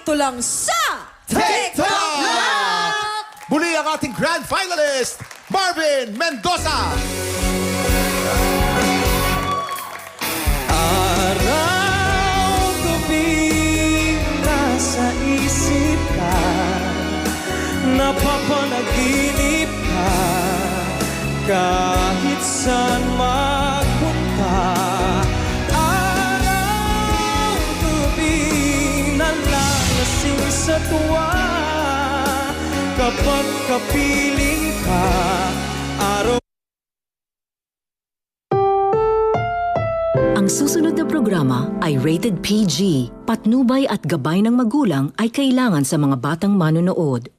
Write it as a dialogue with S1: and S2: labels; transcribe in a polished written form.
S1: dito lang sa
S2: TikTok! Muli ang ating grand finalist, Marvin Mendoza.
S3: Araw, gabi, nasa isip ka, napapanaginip ka, kahit saan magpunta. Araw, gabi, nalalasing sa tuwa, kapag kapiling ka, araw.
S4: Ang susunod na programa ay rated PG. Patnubay at gabay ng magulang ay kailangan sa mga batang manonood.